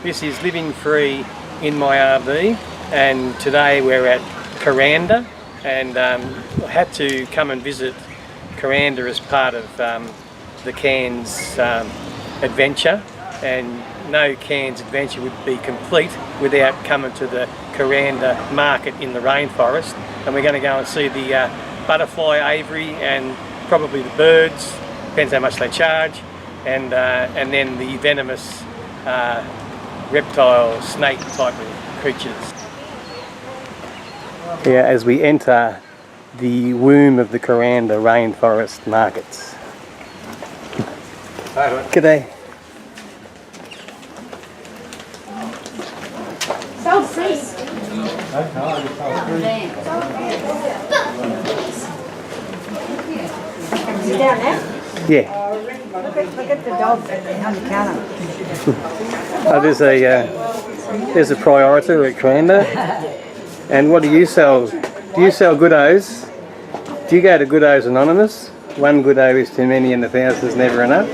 This is Living Free in my RV, and today we're at Kuranda, and I had to come and visit Kuranda as part of the Cairns adventure, and no Cairns adventure would be complete without coming to the Kuranda market in the rainforest. And we're going to go and see the butterfly Avery and probably the birds, depends how much they charge, and then the venomous reptile, snake type of creatures. Yeah, as we enter the womb of the Kuranda rainforest markets. G'day. Is it down there? Yeah. Look at the dog on the counter. Oh, there's a priority at Kuranda. And what do you sell? Do you sell Goodos? Do you go to Goodos Anonymous? One Goodo is too many and 1,000 is never enough.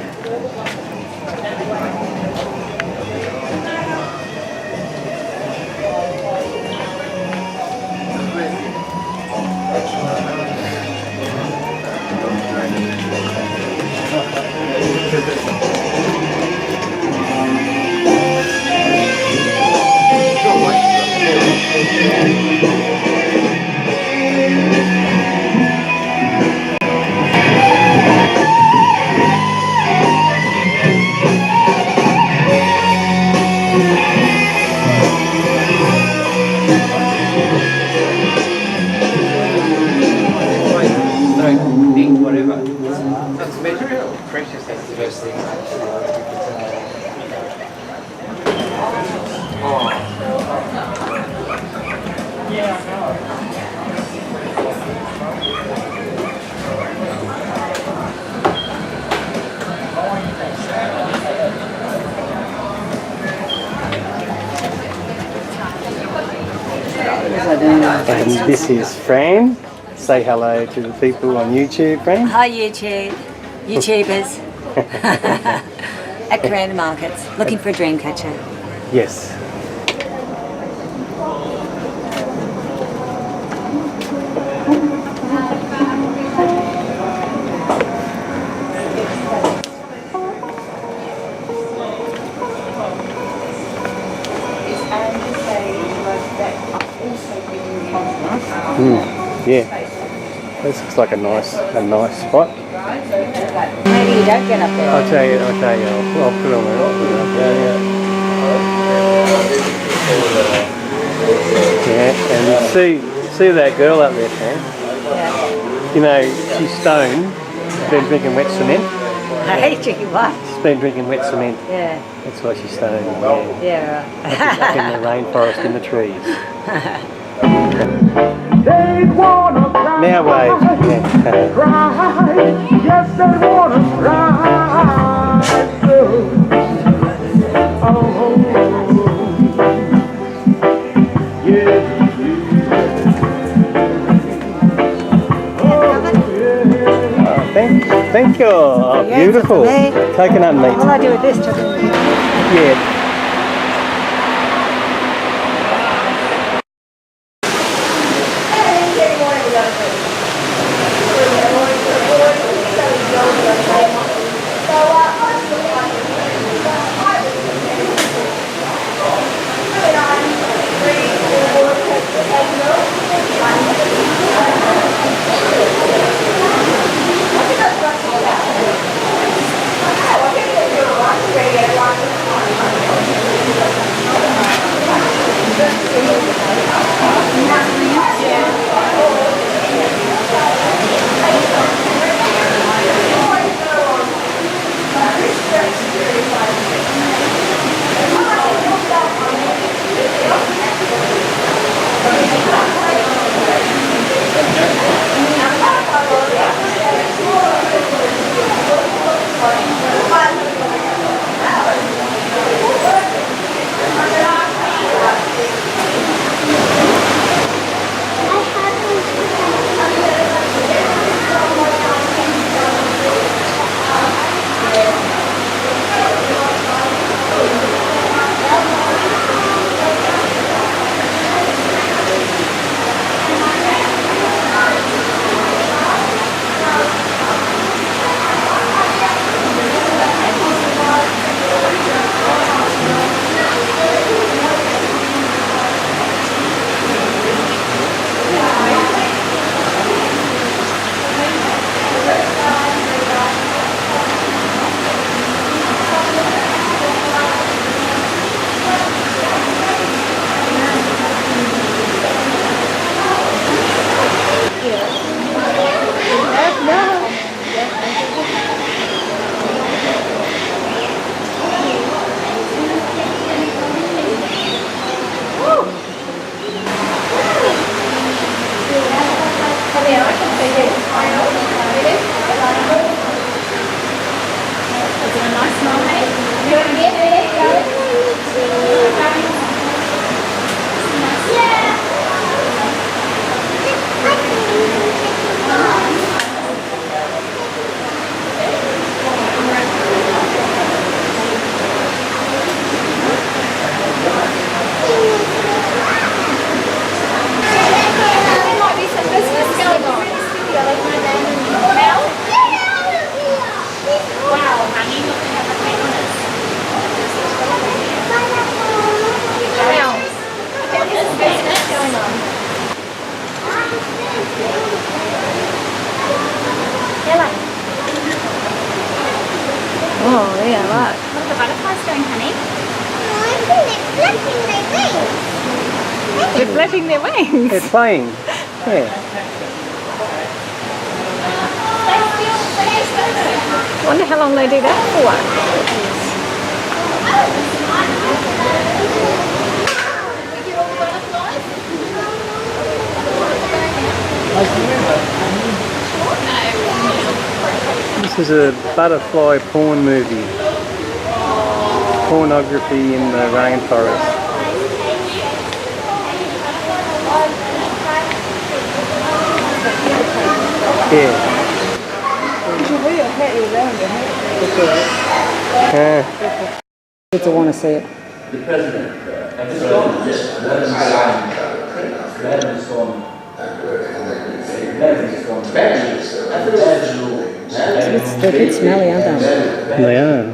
And this is Fran. Say hello to the people on YouTube, Fran. Hi YouTube, YouTubers. At Kuranda Markets, looking for a dream catcher. Yes. Yeah, this looks like a nice spot. Maybe you don't get up there. I'll tell you, I'll put it on there. Yeah, and see that girl up there, Sam? Yeah. You know, she's stoned, been drinking wet cement. Hey, drinking what? She's been drinking wet cement. Yeah. That's why she's stoned. Yeah, right. Up in the rainforest in the trees. They wanna cry. Now wave. Cry. Yes, they wanna cry. So, oh, yeah. Thank you. Oh, beautiful. Coconut meat. All I do with this, chocolate. Yeah. They're flapping their wings. They're playing. Yeah. I wonder how long they do that for. This is a butterfly porn movie. Pornography in the rainforest. Yeah. Kids will want to see it. The president. They're a bit smelly, aren't they? They are.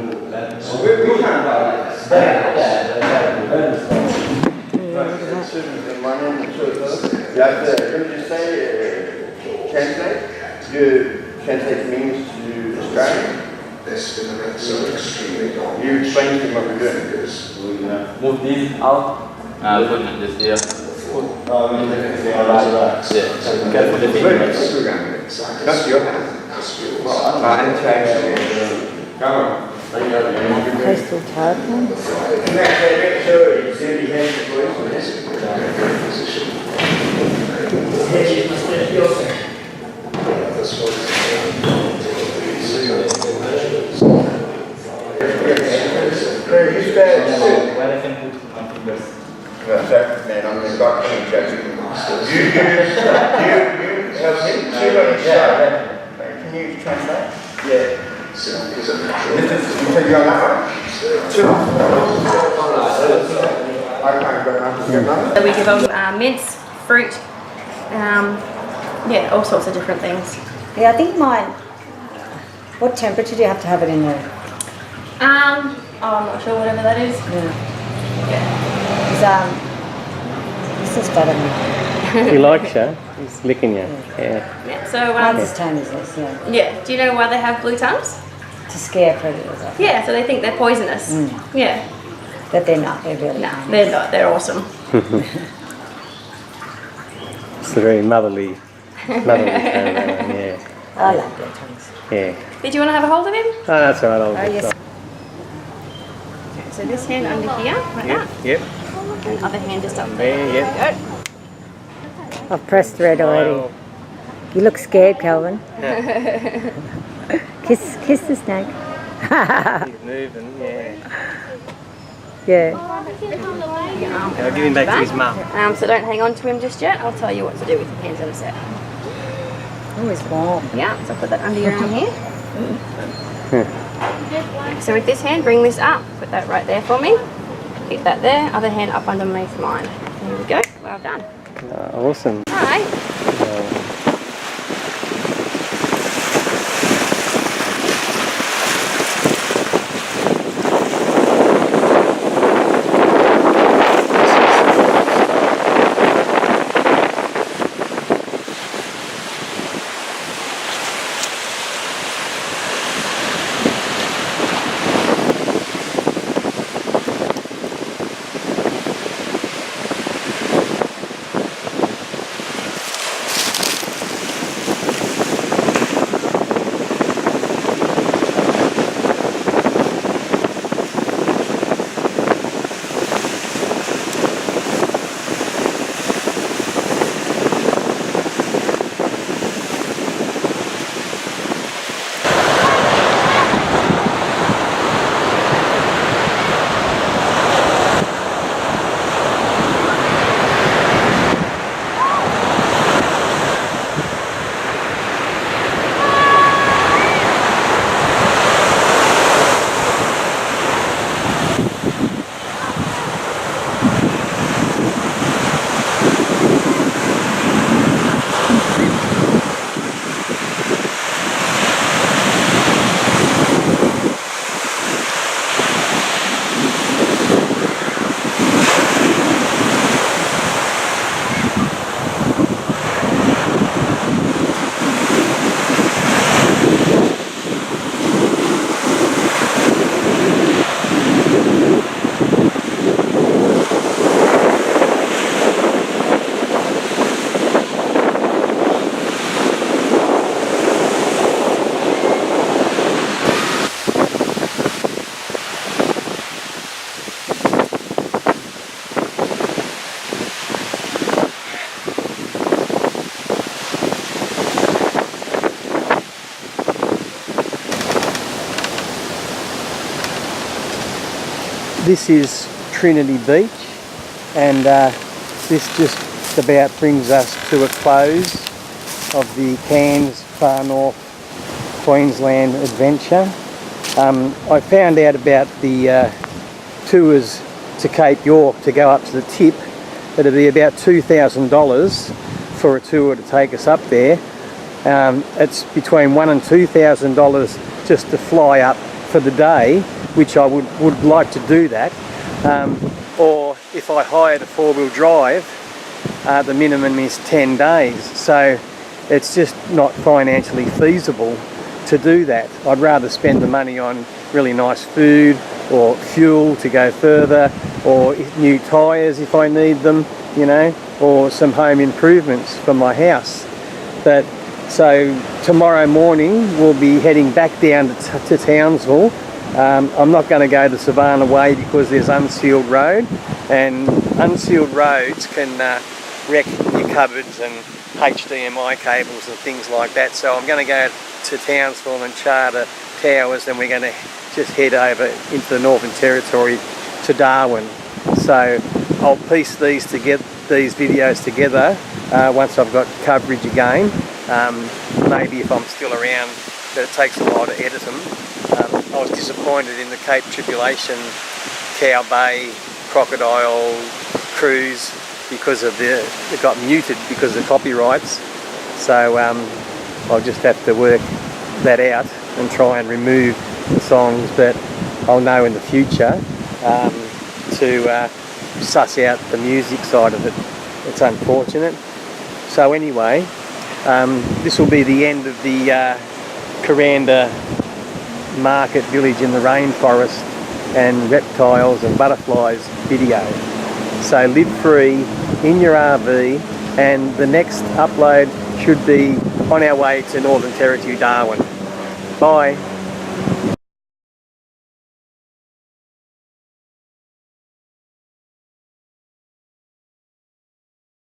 You have to, when you say translate, you translate from English to Australian. You explain to them what we're doing. Move these out. Put this here. That's your hand. And change. Come on. Coastal tarpon. Make sure you see the hands of Man, I'm going to start coming to you help him? Can you translate? Yeah. You said you're on that one? I can't go enough. So we give them mints, fruit, yeah, all sorts of different things. Yeah, I think mine. What temperature do you have to have it in there? I'm not sure, whatever that is. Yeah. This is better than He likes you. He's licking you. Yeah. Yeah, so mine's as tame as this, yeah. yeah, do you know why they have blue tongues? To scare predators off. Yeah, so they think they're poisonous. Yeah. But they're not, they're really No, harmless. they're not. They're awesome. It's a very motherly caravan, yeah. I like blue tongues. Yeah. Did you want to have a hold of him? Oh, that's all right. I'll Oh, yes. So this hand under here, like that. Yep. And other hand just up there. There, yep. There we I've pressed red already. Well, You look scared, Calvin. Kiss the snake. he's moving, yeah. Yeah. go. Your arm I'll give him back to his mum. So don't hang on to him just yet. I'll tell you what to do with your hands in a sec. Oh, it's warm. Yeah, so put that under your arm here. So with this hand, bring this up. Put that right there for me. Keep that there. Other hand up underneath mine. There we go. Well done. Awesome. All right. this is Trinity Beach, and this just about brings us to a close of the Cairns Far North Queensland adventure. I found out about the tours to Cape York to go up to the tip. It'd be about $2,000 for a tour to take us up there. It's between $1,000 and $2,000 just to fly up for the day, which I would like to do that. Or if I hired a four-wheel drive, the minimum is 10 days. So it's just not financially feasible to do that. I'd rather spend the money on really nice food or fuel to go further, or new tyres if I need them, you know, or some home improvements for my house. But so tomorrow morning we'll be heading back down to Townsville. I'm not going to go the Savannah Way because there's unsealed road, and unsealed roads can wreck your cupboards and HDMI cables and things like that. So I'm going to go to Townsville and charter towers, and we're going to just head over into the Northern Territory to Darwin. So I'll piece these videos together once I've got coverage again. Maybe if I'm still around, but it takes a while to edit them. I was disappointed in the Cape Tribulation Cow Bay crocodile cruise because of it got muted because of copyrights. So I'll just have to work that out and try and remove the songs that I'll know in the future to suss out the music side of it. It's unfortunate. So anyway, this will be the end of the Kuranda market village in the rainforest and reptiles and butterflies video. So live free in your RV, and the next upload should be on our way to Northern Territory, Darwin. Bye.